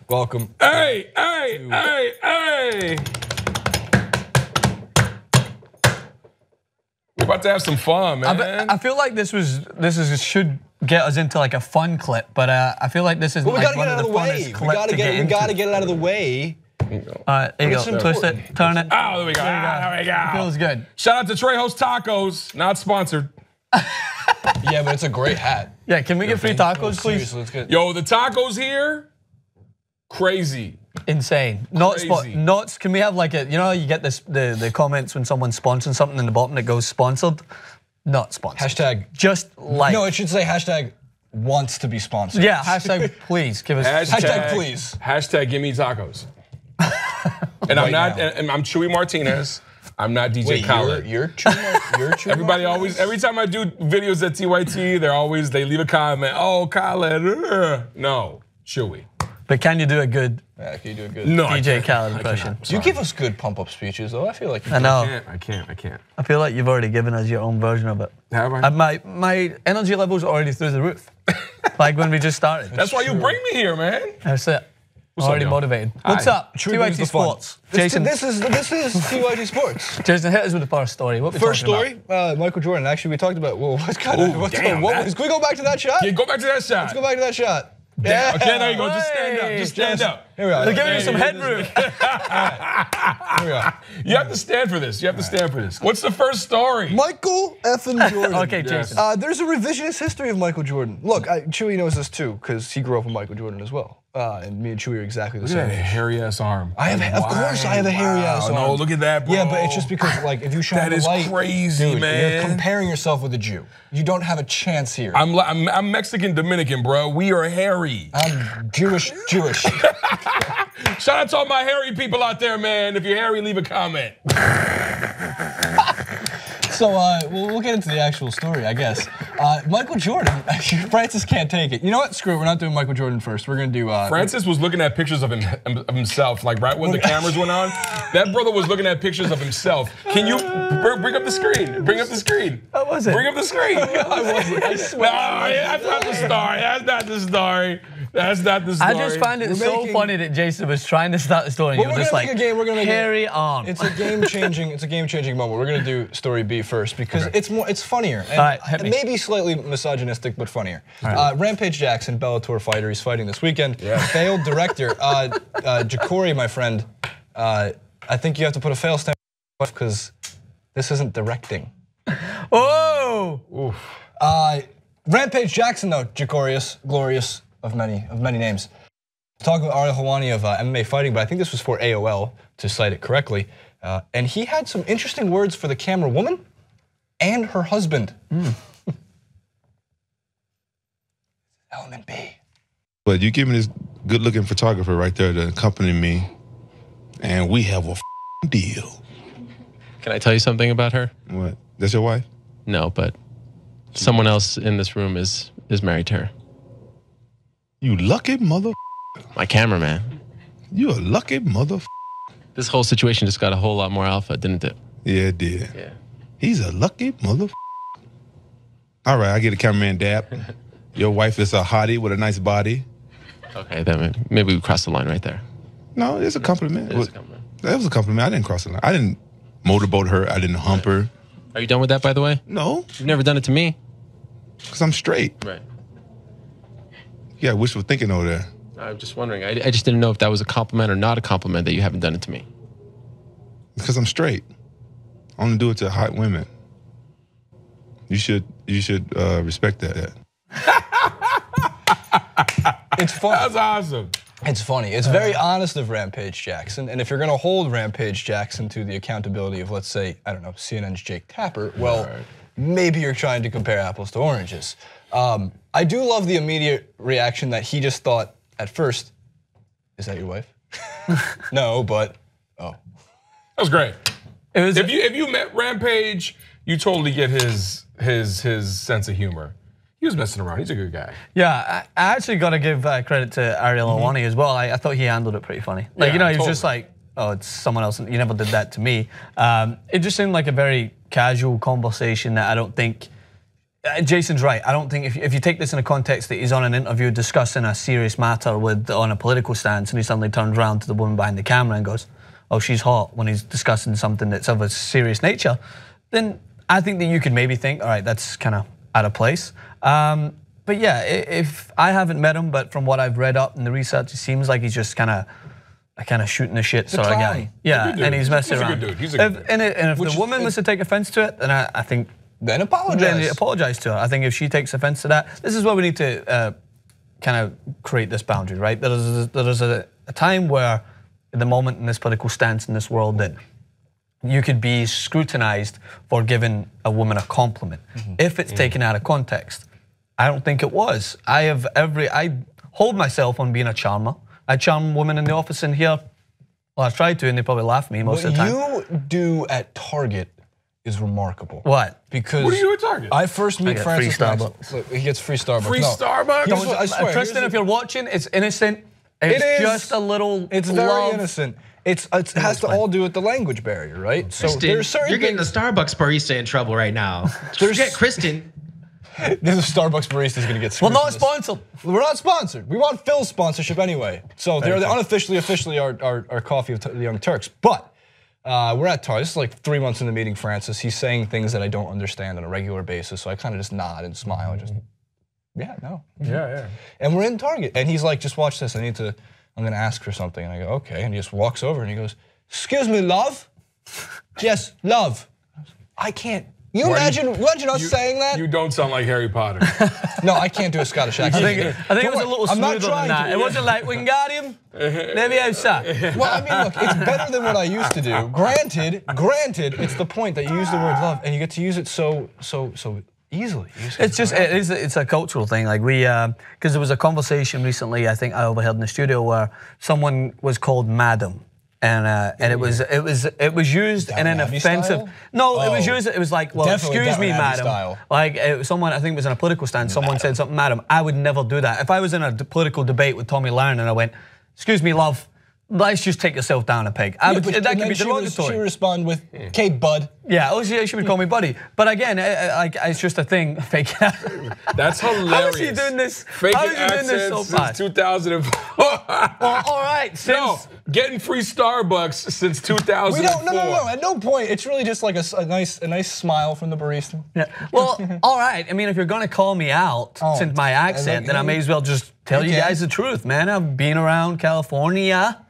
Welcome. Hey! We're about to have some fun, man. I feel like this should get us into like a fun clip, but I feel like this is like one of the funnest clips to get into. We gotta get it out of the way. There you go. Twist it, turn it. Oh, there we go. There we go. Feels good. Shout out to Trejo's Tacos, not sponsored. Yeah, but it's a great hat. Yeah, can we get free tacos, please? Seriously, let's get. Yo, the tacos here, crazy. Insane. Not. Can we have like a? You know, you get this the comments when someone's sponsoring something in the bottom that goes sponsored. Not sponsored. Hashtag. Just like. No, it should say hashtag wants to be sponsored. Yeah. Hashtag please give us. Hashtag please. Hashtag give me tacos. And I'm not. And I'm Chuey Martinez. I'm not DJ Khaled. You're Chuey. Everybody always. Every time I do videos at TYT, they leave a comment. Oh, Khaled. No, Chuey. But can you do a good? Yeah, can you do a good DJ Khaled impression? You give us good pump-up speeches, though. I feel like you I know. I can't. I feel like you've already given us your own version of it. Have I? My energy levels are already through the roof. Like when we just started. That's why you bring me here, man. That's it. Already motivated. What's up? TYT Sports. Jason, this is TYT Sports. Jason, hit us with the first story. What we first talking story? Michael Jordan. Actually, we talked about. Well, can we go back to that shot? Yeah, go back to that shot. Let's go back to that shot. Yeah. Okay, there you go. Just stand up. Just stand up. Here we are. They're giving you some headroom. Here we are. You have to stand for this. You have to stand for this. What's the first story? Michael effing Jordan. Okay, Jason. There's a revisionist history of Michael Jordan. Look, Chewy knows this too, because he grew up with Michael Jordan as well. And me and Chewy are exactly the same. Look at that hairy ass arm. I have, of course, I have a hairy ass arm. No, look at that, bro. Yeah, but it's just because, like, if you shine the light, that is crazy, dude, man. You're comparing yourself with a Jew. You don't have a chance here. I'm Mexican Dominican, bro. We are hairy. I'm Jewish. Shout out to all my hairy people out there, man. If you're hairy, leave a comment. So we'll get into the actual story, I guess. Michael Jordan, Francis can't take it. You know what? Screw it. We're not doing Michael Jordan first. We're gonna do. Francis was looking at pictures of himself, like right when the cameras went on. That brother was looking at pictures of himself. Can you bring up the screen? Bring up the screen. What was it? Bring up the screen. I wasn't. I swear. No, that's not the story. That's not the story. That's not the story. I just find it so funny that Jason was trying to start the story and you were just like, hairy arm. It's a game-changing moment. We're gonna do story B first because it's funnier and maybe slightly misogynistic, but funnier. Rampage Jackson, Bellator fighter, he's fighting this weekend. Failed director, Jacory, my friend. I think you have to put a fail stamp because this isn't directing. Oh! Oof. Rampage Jackson, though, Jacorious, glorious of many names. Talking about Ariel Helwani of MMA fighting, but I think this was for AOL to cite it correctly. And he had some interesting words for the camera woman and her husband. Element B. But you give me this good-looking photographer right there to accompany me, and we have a deal. Can I tell you something about her? What? That's your wife? No, but someone else in this room is married to her. You lucky mother. My cameraman. You a lucky mother. This whole situation just got a whole lot more alpha, didn't it? Yeah, it did. Yeah. He's a lucky mother. All right, I get a cameraman dap. Your wife is a hottie with a nice body. Okay, then maybe we crossed the line right there. No, it's a compliment. It is a compliment. That was a compliment. I didn't cross the line. I didn't motorboat her. I didn't hump her. Are you done with that, by the way? No. You've never done it to me. Because I'm straight. Right. You got wishful thinking over there. I'm just wondering. I just didn't know if that was a compliment or not a compliment that you haven't done it to me. Because I'm straight. I only do it to hot women. You should respect that. It's fun. That's awesome. It's funny. It's very honest of Rampage Jackson. And if you're going to hold Rampage Jackson to the accountability of, let's say, I don't know, CNN's Jake Tapper, well, maybe you're trying to compare apples to oranges. I do love the immediate reaction that he just thought at first, is that your wife? No, but, oh. That was great. If you met Rampage, you totally get his sense of humor. He was messing around. He's a good guy. Yeah, I actually got to give credit to Ariel Helwani as well. I thought he handled it pretty funny. Like, Yeah, you know, he was totally. just like, oh, it's someone else. You never did that to me. It just seemed like a very casual conversation that I don't think Jason's right. I don't think if you take this in a context that he's on an interview discussing a serious matter on a political stance, and he suddenly turns around to the woman behind the camera and goes, "Oh, she's hot," when he's discussing something that's of a serious nature, then I think that you could maybe think, all right, that's kind of out of place. But yeah, if I haven't met him, but from what I've read up in the research, it seems like he's just kind of shooting the shit sort of guy. Yeah, and he's messing around. He's a good dude. He's a good dude. And if the woman was to take offense to it, then I think. Then apologize to her. I think if she takes offense to that, this is where we need to kind of create this boundary, right? There is a time where, in the moment in this political stance in this world, that you could be scrutinized for giving a woman a compliment if it's taken out of context. I don't think it was. I hold myself on being a charmer. I charm women in the office in here. Well, I try to, and they probably laugh at me most of the time. What you do at Target is remarkable. What? Because what do you do at Target? I first meet Francis Starbucks. Look, he gets free Starbucks. Free Starbucks? I swear. Tristan, if you're watching, it's innocent. It's just a little. It's very innocent. It has to all do with the language barrier, right? So there's certain you're getting the Starbucks barista in trouble right now. Forget Kristen. The Starbucks barista is going to get screwed. Well, not sponsored. We're not sponsored. We want Phil's sponsorship anyway. So they're officially our coffee of the Young Turks. But we're at Target. This is like 3 months in the meeting, Francis. He's saying things that I don't understand on a regular basis. So I kind of just nod and smile and just, yeah, no. Yeah. And we're in Target. And he's like, just watch this. I'm going to ask for something. And I go, okay. And he just walks over and he goes, excuse me, love? Yes, love. I can't. You imagine us saying that? You don't sound like Harry Potter. No, I can't do a Scottish accent. I think it was a little smoother than that. It wasn't like, we can guard him, maybe outside. Well, I mean, look, it's better than what I used to do. Granted, it's the point that you use the word love and you get to use it so easily. It's a cultural thing. Like because there was a conversation recently, I think I overheard in the studio, where someone was called madam. And it was used in an offensive. Style? No, it was used. It was like, well, Definitely excuse me, madam. Style. Like someone, I think, was in a political stand. Someone said something, madam. I would never do that. If I was in a political debate with Tommy Lyon and I went, excuse me, love, let's just take yourself down a peg. That could be derogatory. She would respond with, "Okay, bud." Yeah, she would call me buddy. But again, it's just a thing. Fake it out. That's hilarious. How is he doing this? Fake so since 2004. Well, all right. Getting free Starbucks since 2004. No. At no point. It's really just like a nice smile from the barista. Yeah. Well, all right. I mean, if you're gonna call me out since my accent, then I may as well just tell you guys the truth, man. I've been around California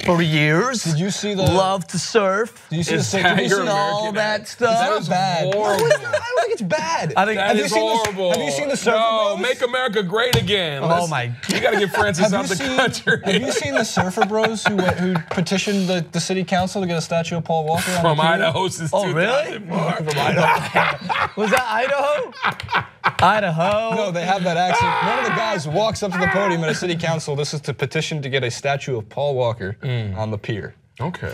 for years. Did you see the love to surf? Did you see the all that stuff? That is bad. Horrible. I don't think it's bad. That is horrible. Have you seen the Surfer Bros? Make America great again. Oh my! You got to get Francis out the country. Have you seen the Surfer Bros who petitioned the city council to get a statue of Paul Walker from Idaho since 2004? Really? From Idaho. Was that Idaho? Idaho. No, they have that accent. One of the guys walks up to the podium at a city council. This is to petition to get a statue of Paul Walker on the pier. Okay.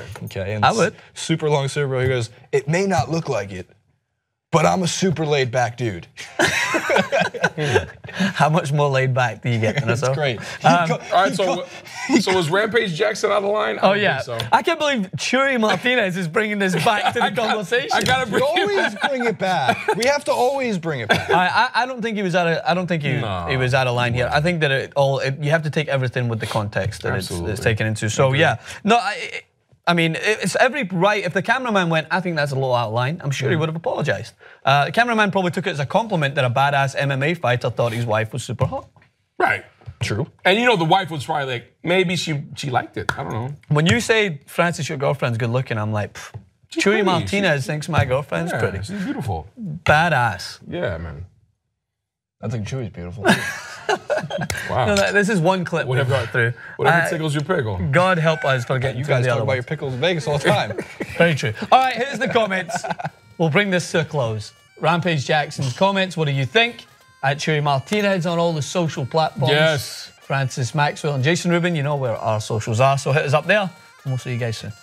And I would. Super long server. He goes, it may not look like it, but I'm a super laid back dude. How much more laid back do you get than us? That's great. All right, so was Rampage Jackson out of line? Oh yeah. I can't believe Chuey Martinez is bringing this back to the conversation. I gotta bring always bring it back. We have to always bring it back. I don't think he was out of. I don't think he was out of line here. I think that you have to take everything with the context that it's taken into. So yeah, no. I mean, it's every right. If the cameraman went, I think that's a little out of line, I'm sure he would have apologized. The cameraman probably took it as a compliment that a badass MMA fighter thought his wife was super hot. Right. True. And you know, the wife was probably like, maybe she liked it. I don't know. When you say, Francis, your girlfriend's good looking, I'm like, Chuey Martinez thinks my girlfriend's pretty. She's beautiful. Badass. Yeah, man. I think Chewy's beautiful. Wow. No, this is one clip we've got through. Whatever tickles your pickle. God help us for getting you guys talk about your pickles in Vegas all the time. Very true. All right, here's the comments. We'll bring this to a close. Rampage Jackson's comments. What do you think? At Chuey Martinez on all the social platforms. Yes. Francis, Maxwell, and Jason Rubin. You know where our socials are, so hit us up there, and we'll see you guys soon.